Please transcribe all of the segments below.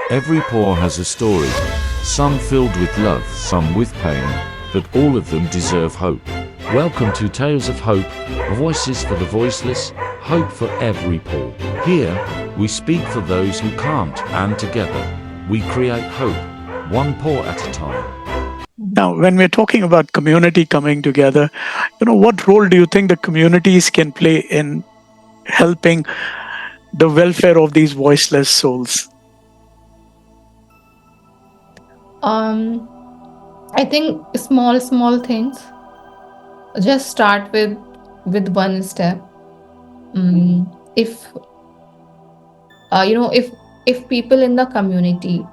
Every paw has a story, some filled with love, some with pain, but all of them deserve hope. Welcome to Tales of Hope, voices for the voiceless, hope for every paw. Here, we speak for those who can't, and together, we create hope, one paw at a time. Now, when we're talking about community coming together, what role do you think the communities can play in helping the welfare of these voiceless souls? Um, I think small things. Just start with one step. If if people in the community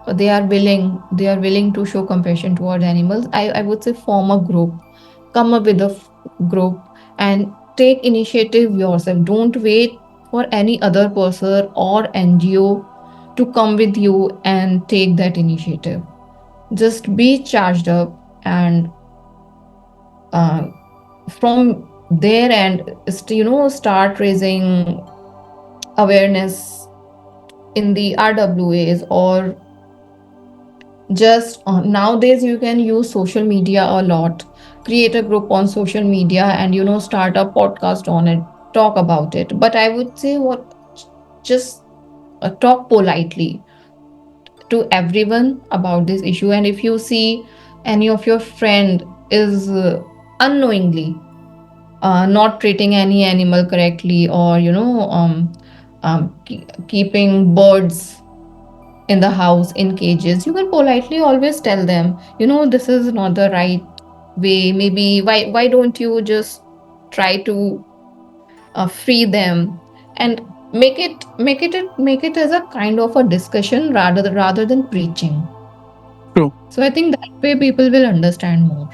they are willing to show compassion toward animals, I would say form a group, come up with a group, and take initiative yourself. Don't wait for any other person or NGO to come with you and take that initiative. Just be charged up, and uh, from there, and start raising awareness in the RWAs, or just nowadays you can use social media a lot. Create a group on social media and start a podcast on it, talk about it. But I would say, what just talk politely to everyone about this issue. And if you see any of your friend is unknowingly not treating any animal correctly, or keeping birds in the house in cages, you can politely always tell them, this is not the right way. Maybe why don't you just try to free them, and make it as a kind of a discussion rather than preaching. True. So I think that way people will understand more.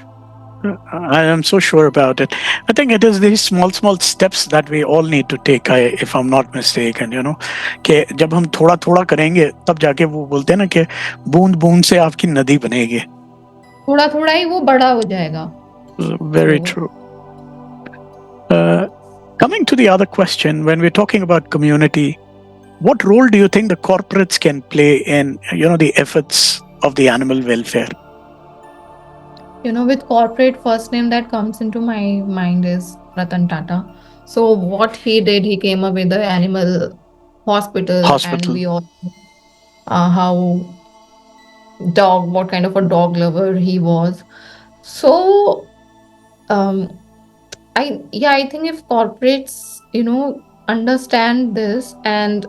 I am so sure about it. I think it is these small steps that we all need to take, if I'm not mistaken, कि जब हम थोड़ा थोड़ा करेंगे तब जाके वो बोलते हैं ना कि बूंद बूंद से आपकी नदी बनेगी. थोड़ा थोड़ा ही वो बड़ा हो जाएगा. Very true. Coming to the other question, when we're talking about community, what role do you think the corporates can play in, the efforts of the animal welfare? With corporate, first name that comes into my mind is Ratan Tata. So what he did, he came up with the animal hospitals, and Hospital. we all how what kind of a dog lover he was. So um, I think if corporates understand this, and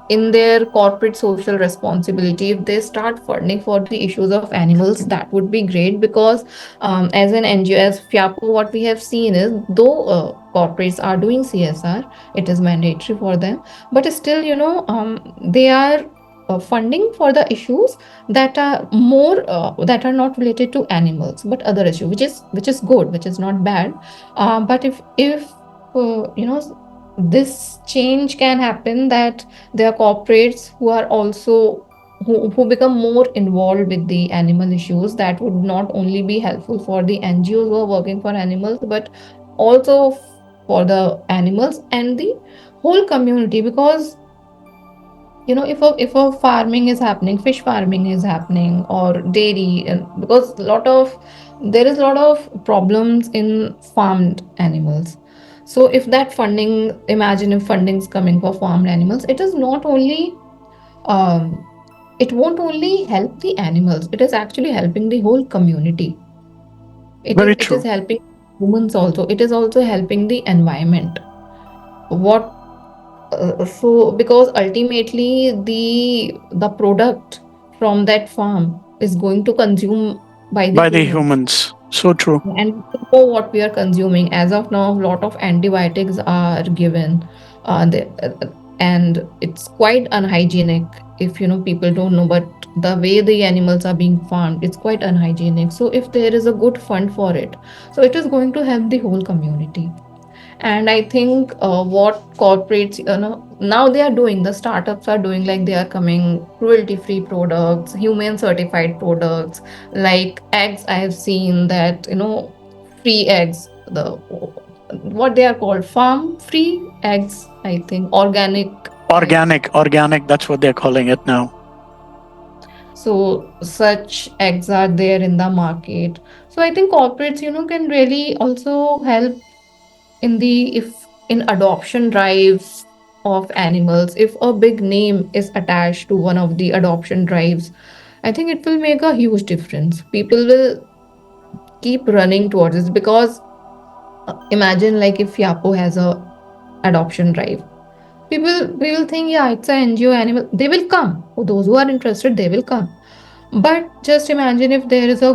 in their corporate social responsibility, if they start funding for the issues of animals, that would be great. Because as an NGO, as FIAPO, what we have seen is, though corporates are doing CSR, it is mandatory for them, but still they are funding for the issues that are more that are not related to animals, but other issue, which is good, which is not bad. But if this change can happen, that there are corporates who are also who become more involved with the animal issues, that would not only be helpful for the NGOs who are working for animals, but also for the animals and the whole community. Because if a farming is happening, fish farming is happening, or dairy, and because there is a lot of problems in farmed animals. So if that funding, imagine if funding is coming for farmed animals, it is not only um, it won't only help the animals, it is actually helping the whole community. Very It is true. helping humans also, it is also helping the environment. What So because ultimately the product from that farm is going to consume by the By the humans, humans. So true. and we know what we are consuming. As of now, a lot of antibiotics are given, and it's quite unhygienic. If people don't know, but the way the animals are being farmed, it's quite unhygienic. So if there is a good fund for it, so it is going to help the whole community. And I think what corporates, now they are doing, the startups are doing, like they are coming cruelty free products, human certified products, like eggs. I have seen that, free eggs, the what they are called, farm free eggs, I think, organic right? Organic. That's what they're calling it now. So such eggs are there in the market. So I think corporates, can really also help in the if in adoption drives of animals. If a big name is attached to one of the adoption drives, I think it will make a huge difference. People will keep running towards this because imagine like if FIAPO has a adoption drive, people we will think, yeah, it's an NGO animal, they will come. For those who are interested, they will come. But just imagine if there is a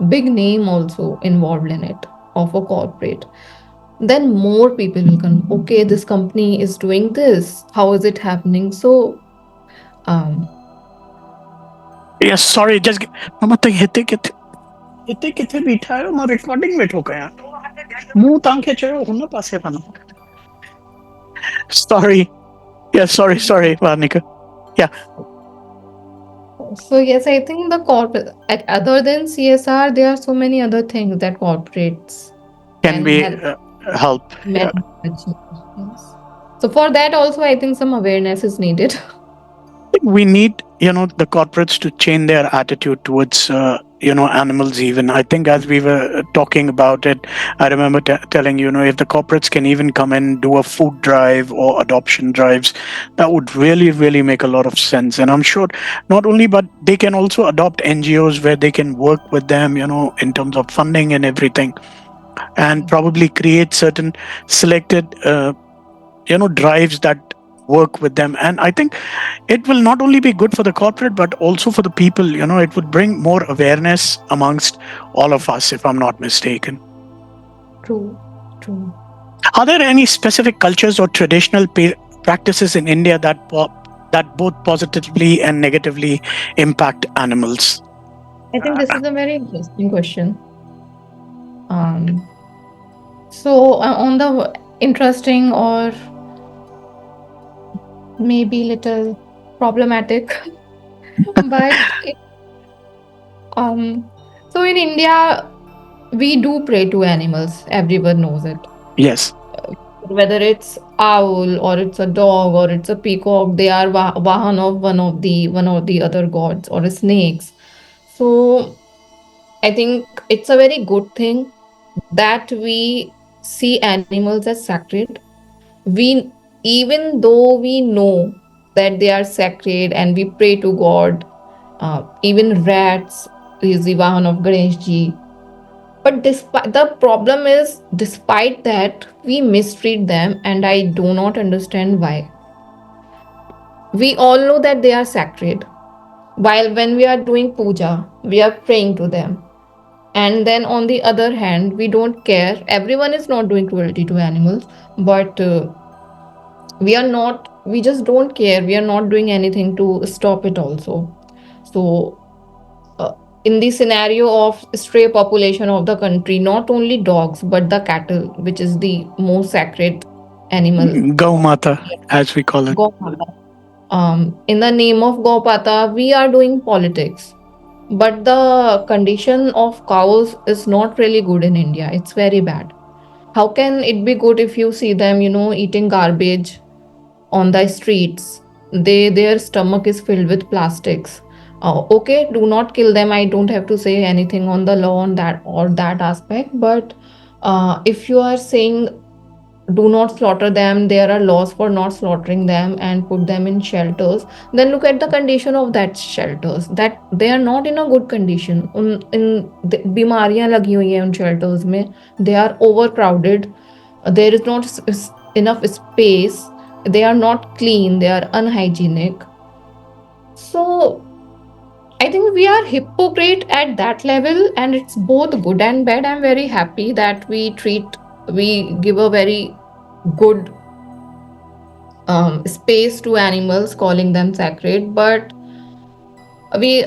big name also involved in it of a corporate, then more people will come. Okay, this company is doing this. How is it happening? So, um, Yes, sorry, मम्मा तो हिते किथे बीठा है मैं recording में ठोका यार मुंह तांके चयो हुन पासे वनो sorry. Yeah, sorry, Varnika. Yeah, so yes, I think the corporate, other than CSR, there are so many other things that corporates can can be help help. Yeah. men achieve. Yes. So for that also, I think some awareness is needed. We need the corporates to change their attitude towards animals. Even I think as we were talking about it, I remember telling if the corporates can even come and do a food drive or adoption drives, that would really make a lot of sense. And I'm sure not only, but they can also adopt NGOs where they can work with them, in terms of funding and everything, and probably create certain selected drives that work with them. And I think it will not only be good for the corporate but also for the people. It would bring more awareness amongst all of us, if I'm not mistaken. True, true. Are there any specific cultures or traditional practices in India that both positively and negatively impact animals? I think this is a very interesting question. Um, so on the interesting or maybe little problematic, but um, so in India we do pray to animals. Everyone knows it. Yes. Whether it's owl or it's a dog or it's a peacock, they are vahan of one of the other gods or snakes. So I think it's a very good thing that we see animals as sacred. We, even though we know that they are sacred and we pray to God, even rats is the vahan of Ganesh ji. But despite the problem is, despite that, we mistreat them, and I do not understand why. We all know that they are sacred. While when we are doing puja, we are praying to them. And then on the other hand, we don't care. Everyone is not doing cruelty to animals, but we are not. We just don't care. We are not doing anything to stop it also. So uh, in the scenario of stray population of the country, not only dogs but the cattle, which is the most sacred animal, Gaumata, as we call it. Gopata. In the name of Gopata, we are doing politics. But the condition of cows is not really good in India. It's very bad. How can it be good if you see them, eating garbage on the streets? Their stomach is filled with plastics. Okay, do not kill them. I don't have to say anything on the law on that or that aspect. But if you are saying do not slaughter them, there are laws for not slaughtering them and put them in shelters, then look at the condition of that shelters, that they are not in a good condition. बीमारियां लगी हुई हैं उन shelters में. They are overcrowded. There is not enough space. They are not clean. They are unhygienic. So I think we are hypocrite at that level, and it's both good and bad. I'm very happy that we give a very good space to animals, calling them sacred, but we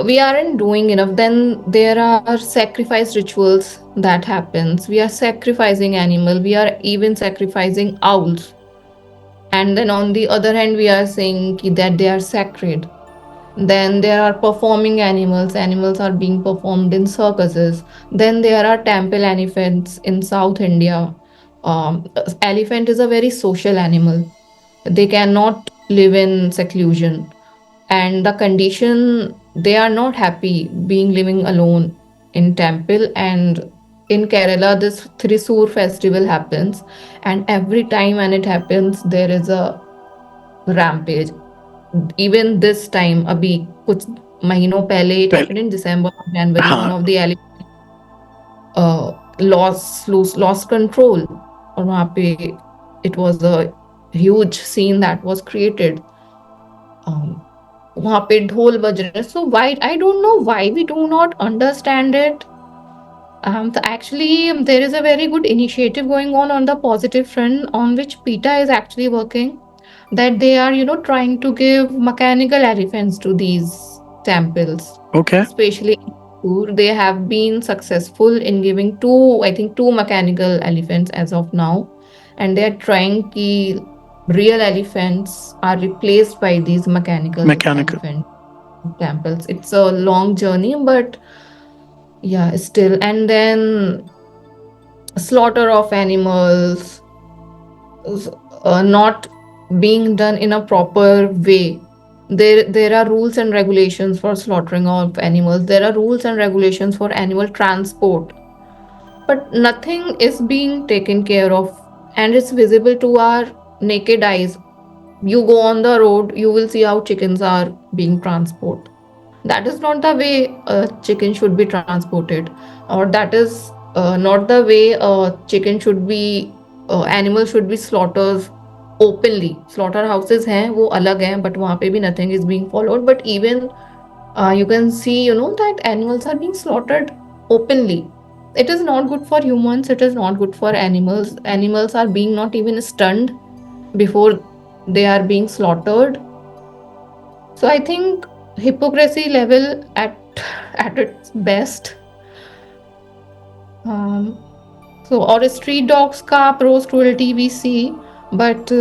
we aren't doing enough. Then there are sacrifice rituals that happens. We are sacrificing animal. We are even sacrificing owls, and then on the other hand, we are saying that they are sacred. Then there are performing animals. Animals are being performed in circuses. Then there are temple elephants in South India. Elephant is a very social animal. They cannot live in seclusion, and the condition, they are not happy being living alone in temple. And in Kerala, this Thrissur festival happens, and every time when it happens, there is a rampage. Even this time, abhi kuch महीनों पहले, it Well, happened in December or January, one हाँ, of the lost control, और वहाँ पे it was a huge scene that was created. um, वहाँ पे ढोल बज रहे हैं. So why, I don't know why we do not understand it. So actually, there is a very good initiative going on the positive front, on which PETA is actually working, that they are, trying to give mechanical elephants to these temples, okay, especially in Jaipur. They have been successful in giving two, I think, two mechanical elephants as of now, and they are trying to real elephants are replaced by these mechanical mechanical. elephant temples. It's a long journey, but yeah, still. And then slaughter of animals, not being done in a proper way. There are rules and regulations for slaughtering of animals. There are rules and regulations for animal transport, but nothing is being taken care of, and it's visible to our naked eyes. You go on the road, you will see how chickens are being transported. That is not the way a chicken should be transported, or that is not the way a chicken should be, animal should be slaughtered openly. Slaughter houses हैं वो अलग हैं, but वहाँ पे भी nothing is being followed. But even you can see, that animals are being slaughtered openly. It is not good for humans, it is not good for animals. Animals are being not even stunned before they are being slaughtered. So I think hypocrisy level at its best. Um, so or street dogs ka pros cruelty we see, but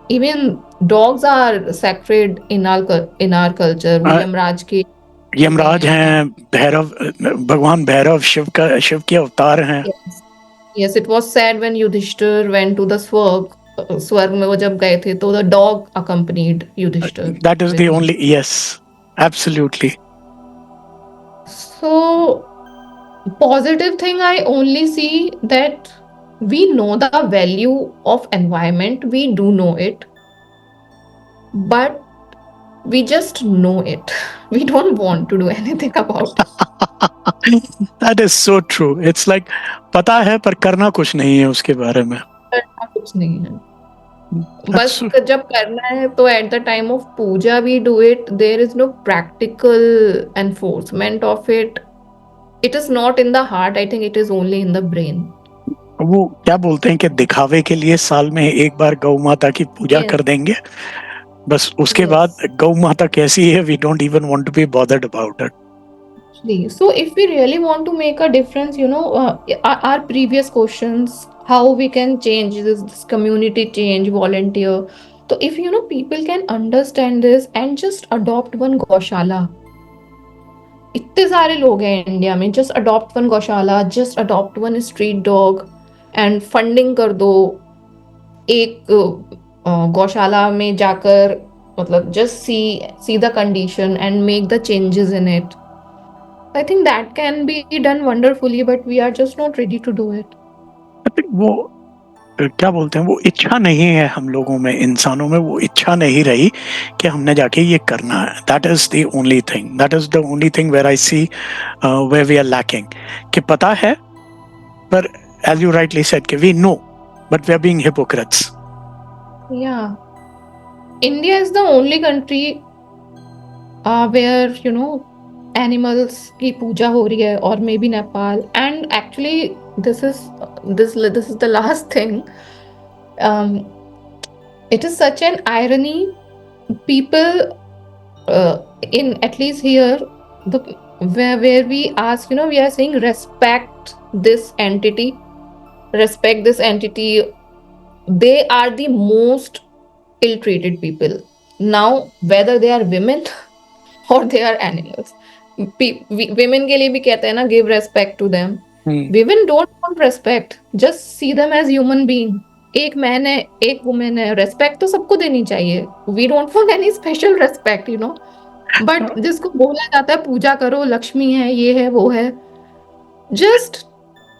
even dogs are sacred in our culture. वो Uh, Yamraj के यमराज हैं. हैं, भैरव, भगवान भैरव शिव के अवतार हैं. Yes, yes, it was said when Yudhishthir went to the स्वर्ग में वो जब गए थे, तो the dog accompanied Yudhishthir That is with the him. only, yes, absolutely. So positive thing I only see that we know the value of environment, we do know it, but we just know it. We don't want to do anything about it. That is so true. It's like पता है पर करना कुछ नहीं है उसके बारे में. करना कुछ नहीं है. That's बस so, जब करना है तो at the time of Puja we do it. There is no practical enforcement of it. It is not in the heart. I think it is only in the brain. वो क्या बोलते हैं कि दिखावे के लिए साल में एक बार गौ माता की पूजा Yes, कर देंगे, बस उसके बाद yes. गौ माता कैसी है, we don't even want to be bothered about it. So, if we really want to make a difference, our previous questions, how we can change this community change, volunteer. So, if people can understand this and just adopt one गौशाला, इतने सारे लोग हैं India में, just adopt one गौशाला, just adopt one street dog, and funding कर दो एक गौशाला में जाकर, मतलब just see the condition and make the changes in it. I think that can be done wonderfully, but we are just not ready to do it. I think वो क्या बोलते हैं, वो इच्छा नहीं है हम लोगों में, इंसानों में वो इच्छा नहीं रही कि हमने जाके ये करना है. That is the only thing. That is the only thing where I see where we are lacking. कि पता है, पर as you rightly said, कि we know, but we are being hypocrites. Yeah. India is the only country where, animals की पूजा हो रही है, or maybe Nepal. And actually, this is the last thing. Um, it is such an irony. People in at least here, the where we ask, we are saying respect this entity, respect this entity. They are the most ill-treated people. Now, whether they are women or they are animals. Women के लिए भी कहते हैं ना, give respect to them. Hmm. Women don't want respect. Just see them as human being. एक man है, एक women है, रेस्पेक्ट तो सबको देनी चाहिए, we don't want any special respect, you know. But जिसको बोला जाता है पूजा करो, लक्ष्मी है, ये है, वो है, just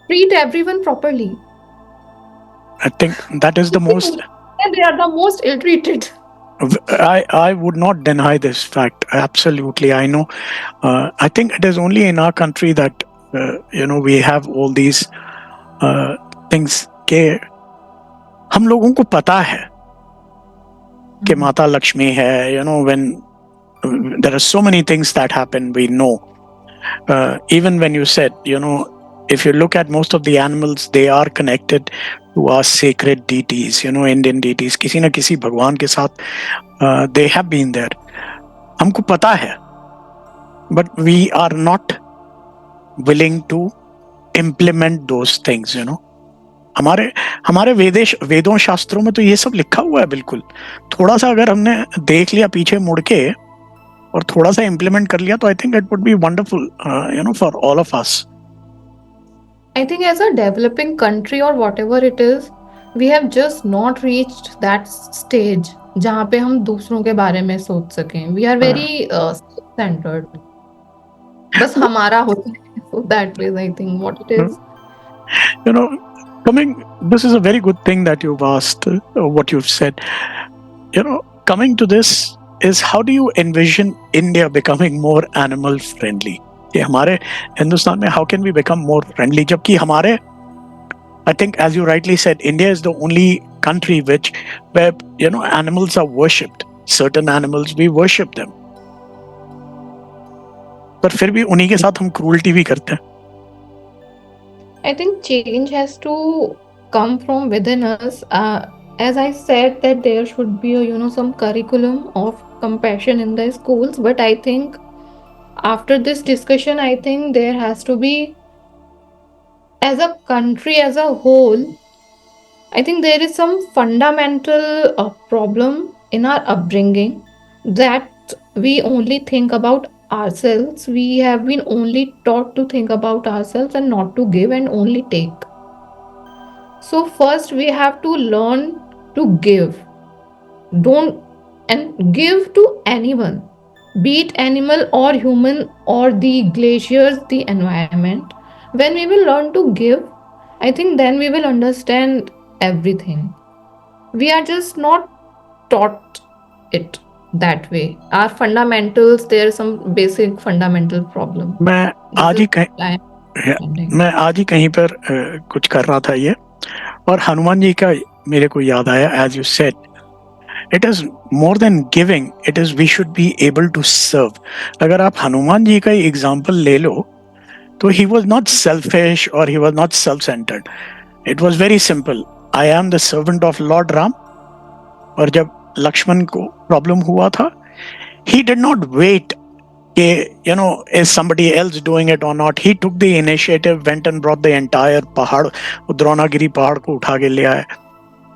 treat everyone properly. I think that is the most. They are the most ill treated. I would not deny this fact. Absolutely, I know. I think it is only in our country that we have all these uh, things. के हम लोगों को पता है कि माता लक्ष्मी है. When there are so many things that happen, we know. Even when you said, if you look at most of the animals, they are connected to our sacred deities, Indian deities. किसी न किसी भगवान के साथ they have been there. हमको पता है, but we are not willing to implement those things, हमारे हमारे वेदों शास्त्रों में तो ये सब लिखा हुआ है बिल्कुल. थोड़ा सा अगर हमने देख लिया पीछे मुड़ के और थोड़ा सा इम्प्लीमेंट कर लिया तो I think it would be wonderful for all of us. I think as a developing country or whatever it is, we have just not reached that stage जहाँ पे हम दूसरों के बारे में सोच सकें. We are very self-centered. बस हमारा होता है. So that is, I think, what it is. This is a very good thing that you've asked, what you've said. Coming to this is, how do you envision India becoming more animal friendly? कि हमारे हिंदुस्तान में how can we become more friendly? जबकि हमारे, I think as you rightly said, India is the only country where animals are worshipped. Certain animals, we worship them. पर फिर भी उन्हीं के साथ हम क्रूरल्टी भी करते हैं. I think change has to come from within us. As I said that there should be some curriculum of compassion in the schools, but I think after this discussion, I think there has to be, as a country as a whole, I think there is some fundamental problem in our upbringing, that we only think about ourselves. We have been only taught to think about ourselves and not to give and only take. So first we have to learn to give. Don't and give to anyone, be it animal or human or the glaciers, the environment. When we will learn to give, I think then we will understand everything. We are just not taught it that way. Our fundamentals, there is some basic fundamental problem. मैं आज ही कहीं पर कुछ कर रहा था ये, और हनुमान जी का मेरे को याद आया. As you said, it is more than giving, it is we should be able to serve. अगर आप हनुमान जी का एग्जाम्पल ले लो तो ही वॉज नॉट सेल्फिश और he was not self centred. It was very simple. I am the servant of Lord Ram. और जब लक्ष्मण को problem हुआ था, he did not wait, is somebody else doing it or not. He took the initiative, went and brought the entire pahad, Dronagiri pahad ko utha ke le aaya.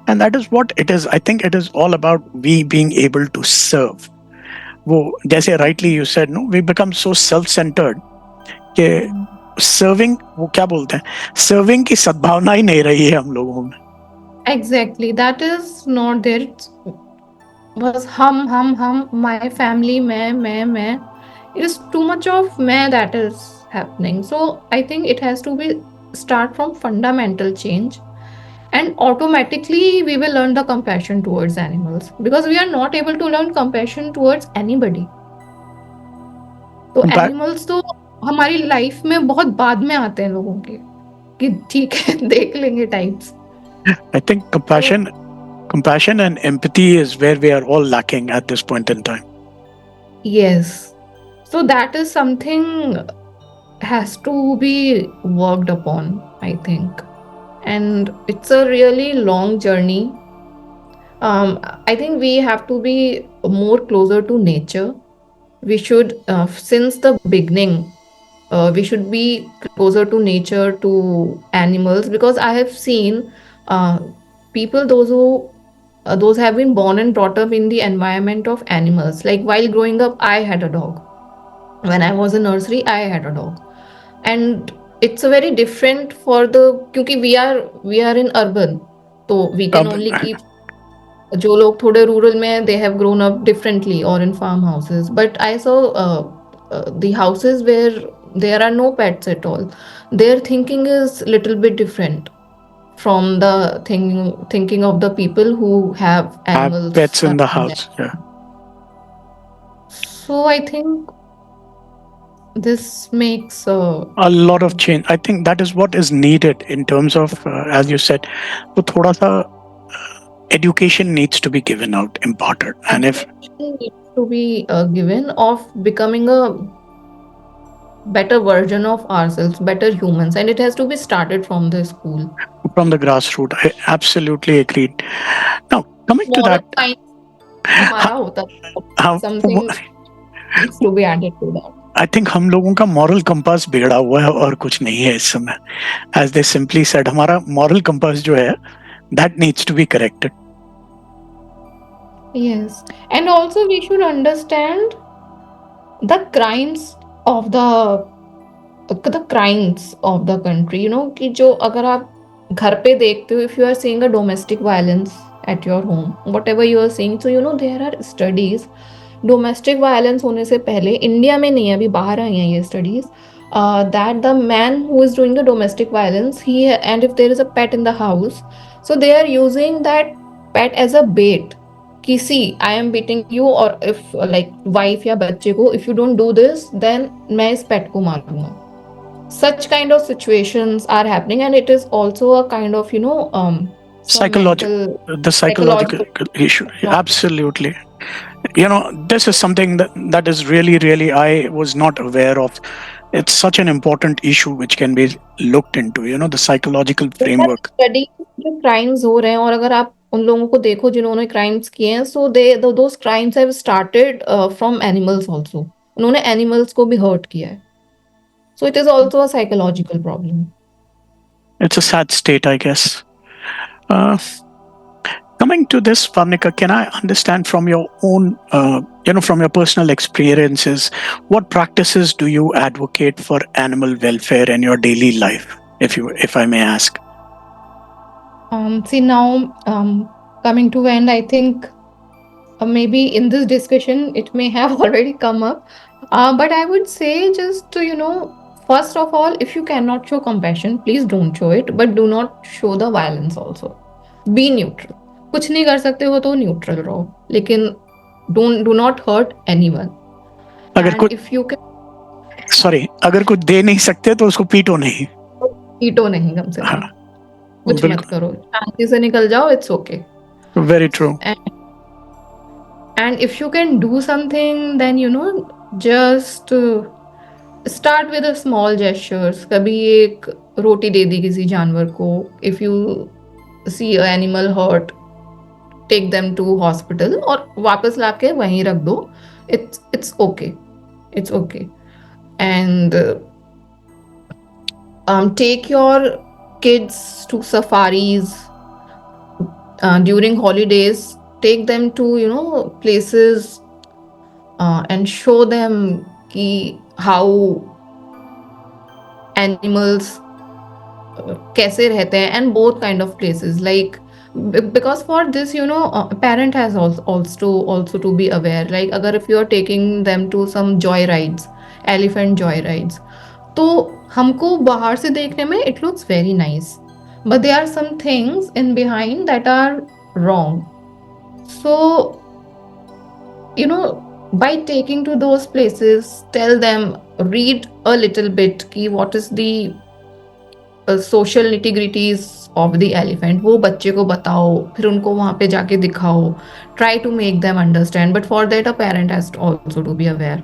And that is what it is. I think it is all about we being able to serve. वो जैसे rightly you said, no, we become so self-centered कि serving, वो क्या बोलते हैं, serving की सद्भावना ही नहीं रही है हम लोगों में. Exactly, that is not there. बस हम, my family, मैं. It is too much of मैं that is happening. So I think it has to be start from fundamental change, and automatically we will learn the compassion towards animals, because we are not able to learn compassion towards anybody. तो animals तो हमारी life में बहुत बाद में आते हैं लोगों के, कि ठीक है देख लेंगे types. I think compassion and empathy is where we are all lacking at this point in time. Yes. So that is something has to be worked upon, I think. And it's a really long journey. I think we have to be more closer to nature. We should, since the beginning, we should be closer to nature, to animals, because I have seen people, those have been born and brought up in the environment of animals. Like while growing up, I had a dog. When I was in nursery, I had a dog. And it's a very different for the, because we are in urban. तो we can अब only keep जो लोग थोड़े rural में हैं, they have grown up differently और in farm houses, but I saw the houses where there are no pets at all, their thinking is little bit different from the thinking of the people who have have animals pets in the around them. house. Yeah. So I think this makes A lot of change. I think that is what is needed in terms of, as you said, तो थोड़ा सा education needs to be given out, imparted. And if education needs to be given of becoming a better version of ourselves, better humans, and it has to be started from the school. from the grassroots, I absolutely agreed. Now, coming to Moral that, science हमारा होता है, how, something needs to be added to that. I think हम लोगों का moral compass बिगड़ा हुआ है और कुछ नहीं है इस समय. As they simply said, हमारा moral compass जो है, that needs to be corrected. Yes, and also we should understand the crimes of the crimes of the country, you know, कि जो अगर आप घर पे देखते हो, if you are seeing a domestic violence at your home, whatever you are seeing, so you know there are studies. Domestic violence होने से पहले, इंडिया में नहीं है, अभी बाहर आई हैं ये studies, that the man who is doing the domestic violence, he and if there is a pet in the house, so they are using that pet as a bet कि see I am beating you, और if like wife या बच्चे को, if you don't do this then मैं इस पेट को मारूंगा. Such kind of situations are happening, and it is also a kind of, you know, some mental, The psychological psychological issue. trauma. Absolutely. You know, this is something that is really, really, I was not aware of. It's such an important issue which can be looked into, you know, the psychological framework. Study जो crimes हो रहे हैं, और अगर आप उन लोगों को देखो जिन्होंने क्राइम्स किए हैं, so they those crimes have started from animals also. उन्होंने एनिमल्स को भी हर्ट किया है. So it is also a psychological problem. It's a sad state, I guess. Uh, Coming to this, Varnika, can I understand from your own, from your personal experiences, what practices do you advocate for animal welfare in your daily life, if I may ask? See now, coming to end, I think maybe in this discussion it may have already come up, but I would say just to, you know, first of all, if you cannot show compassion, please don't show it, but do not show the violence also. Be neutral. कुछ नहीं कर सकते हो तो neutral रहो, लेकिन do not hurt anyone. अगर And कुछ if you can, अगर कुछ दे नहीं सकते तो उसको पीटो नहीं. पीटो नहीं कम से कम. हाँ, कुछ मत बिल्कुल. करो, शांति से निकल जाओ, it's okay. Very true. And if you can do something, then you know, just start with a small gestures. कभी एक रोटी दे दी किसी जानवर को. If you see an animal hurt, take them to hospital और वापस लाके वहीं रख दो. It's okay. It's okay. And take your kids to safaris during holidays. Take them to, you know, places and show them ki how animals कैसे रहते हैं, and both kind of places, like because for this, you know, parent has also to be aware, like अगर if you are taking them to some joy rides, elephant joy rides, तो हमको बाहर से देखने में it looks very nice, but there are some things in behind that are wrong. So, you know, by taking to those places, tell them, read a little bit कि what is the social nitty-gritties of the elephant. वो बच्चे को बताओ, फिर उनको वहाँ पे जाके दिखाओ. Try to make them understand, but for that a parent has to also to be aware.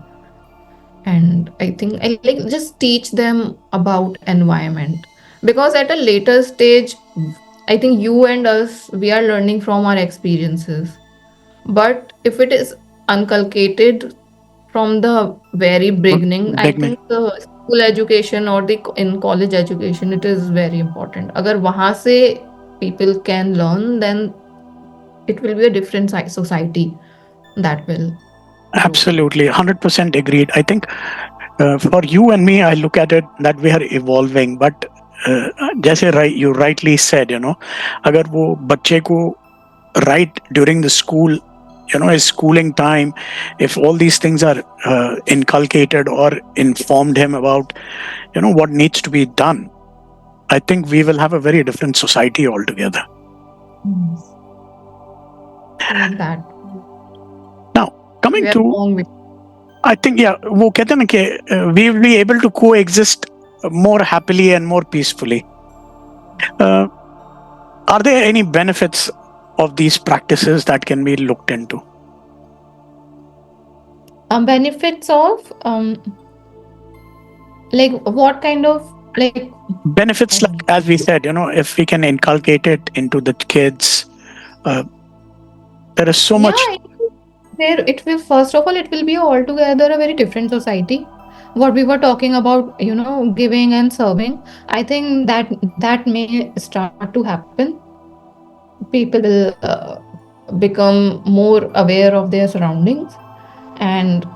And I think I like just teach them about environment, because at a later stage, I think you and us, we are learning from our experiences. But if it is inculcated from the very beginning, I Beginning. think the school education or the in college education, it is very important. अगर वहाँ से people can learn, then it will be a different society that will grow. Absolutely, 100% agreed. I think for you and me, I look at it that we are evolving, but जैसे you rightly said, अगर वो बच्चे को right during the school, his schooling time, if all these things are inculcated or informed him about, what needs to be done, I think we will have a very different society altogether. Yes. So that Now, coming we are to, wrong with. I think, yeah, वो कहते हैं ना कि we will be able to coexist more happily and more peacefully. Uh, are there any benefits of these practices that can be looked into? Benefits of like what kind of like Benefits, um, like as we said, if we can inculcate it into the kids, uh, there is so yeah, much. it will, first of all, it will be altogether a very different society. What we were talking about, giving and serving, I think that may start to happen. People will become more aware of their surroundings, and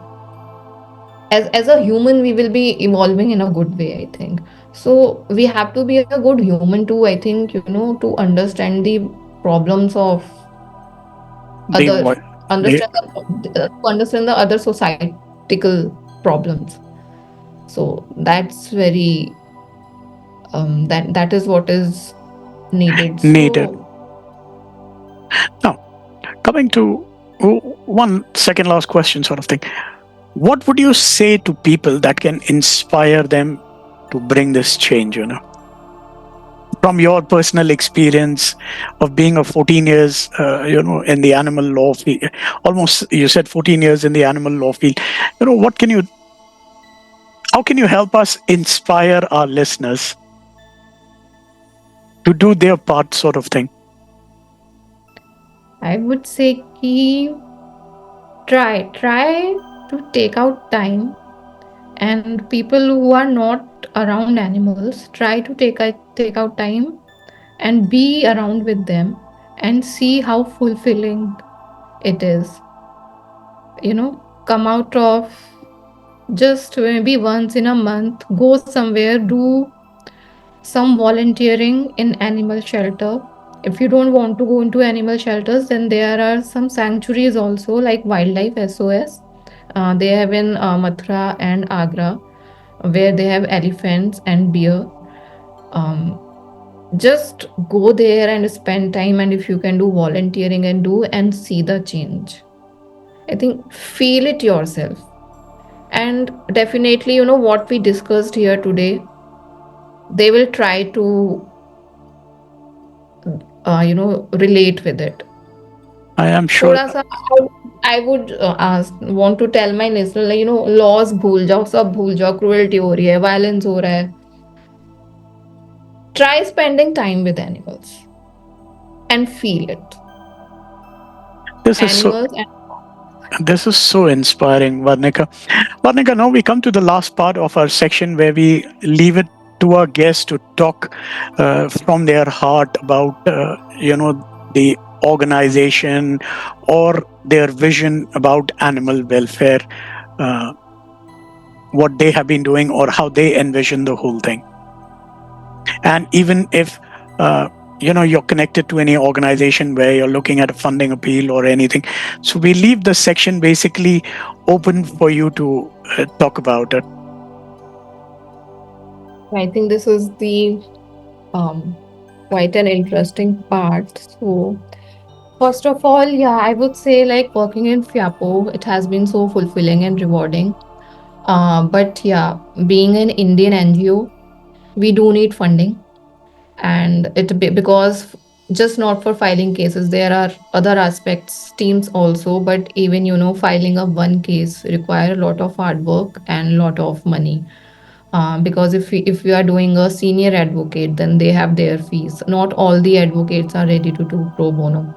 as a human we will be evolving in a good way, I think. So we have to be a good human too, I think, to understand the problems of the other, what the understand to understand the other societal problems. So that's very that is what is needed. needed. So Now, coming to one second last question sort of thing, what would you say to people that can inspire them to bring this change, from your personal experience of being a 14 years, in the animal law field, almost you said 14 years in the animal law field, how can you help us inspire our listeners to do their part sort of thing? I would say ki try to take out time, and people who are not around animals, try to take out time and be around with them and see how fulfilling it is. Come out of just maybe once in a month, go somewhere, do some volunteering in animal shelter. If you don't want to go into animal shelters, then there are some sanctuaries also, like Wildlife SOS. They have in Mathura and Agra, where they have elephants and bear. um, just go there and spend time, and if you can do volunteering and do and see the change, I think, feel it yourself. And definitely, what we discussed here today, they will try to relate with it. I am sure. थोड़ा सा I would ask, want to tell my listener, like, laws भूल जाओ, सब भूल जाओ, cruelty हो रही है, violence हो रहा है. Try spending time with animals and feel it. This is so. Animals and This is so inspiring, Varnika. Varnika, now we come to the last part of our section where we leave it to our guests to talk from their heart about, the organization or their vision about animal welfare, uh, what they have been doing or how they envision the whole thing. And even if you're connected to any organization where you're looking at a funding appeal or anything, so we leave the section basically open for you to talk about it. I think this is the um, quite an interesting part. So, first of all, yeah, I would say like working in FIAPO, it has been so fulfilling and rewarding. But yeah, being an Indian NGO, we do need funding, and because just not for filing cases, there are other aspects, teams also. But even filing up one case require a lot of hard work and a lot of money. Because if we are doing a senior advocate, then they have their fees. Not all the advocates are ready to do pro bono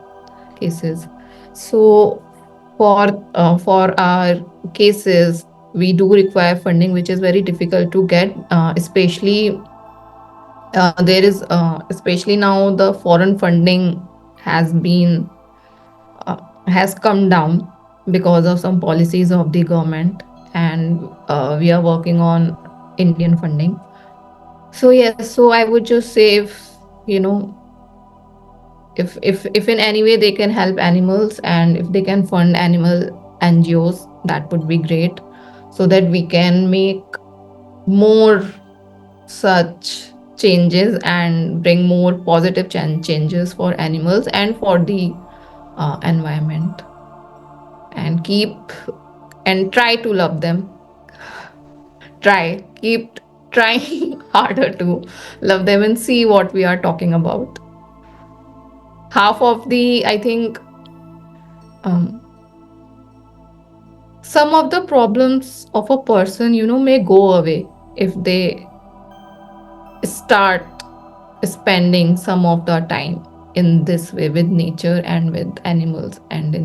cases. So for our cases, we do require funding, which is very difficult to get, especially there is especially now the foreign funding has been uh, has come down because of some policies of the government, and we are working on Indian funding. So yes, so I would just say, if you know, if in any way they can help animals, and if they can fund animal NGOs, that would be great, so that we can make more such changes and bring more positive changes for animals and for the environment, and keep and try to love them. Keep trying harder to love them and see what we are talking about. Half of the, I think, um, some of the problems of a person, may go away if they start spending some of the time in this way with nature and with animals and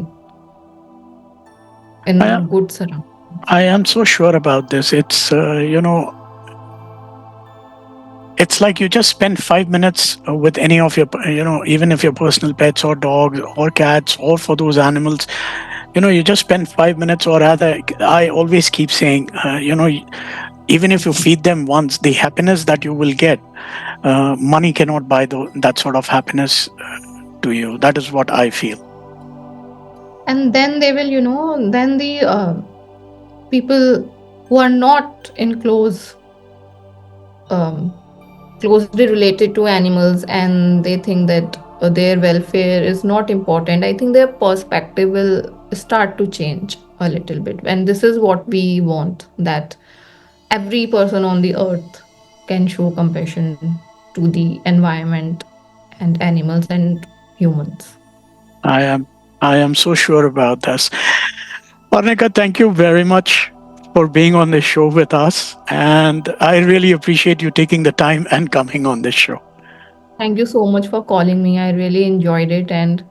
I in good surroundings. I am so sure about this. It's it's like you just spend 5 minutes with any of your, even if your personal pets or dogs or cats or for those animals, you just spend 5 minutes, or rather, I always keep saying, even if you feed them once, the happiness that you will get, money cannot buy that sort of happiness to you. That is what I feel. And then they will, then the people who are not in um, closely related to animals, and they think that their welfare is not important, I think their perspective will start to change a little bit. And this is what we want, that every person on the earth can show compassion to the environment and animals and humans. I am I am so sure about this. Varnika, thank you very much for being on this show with us, and I really appreciate you taking the time and coming on this show. Thank you so much for calling me. I really enjoyed it, and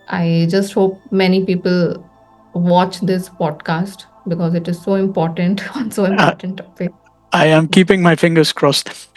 I just hope many people watch this podcast because it is so important on so I, important topic. I am keeping my fingers crossed.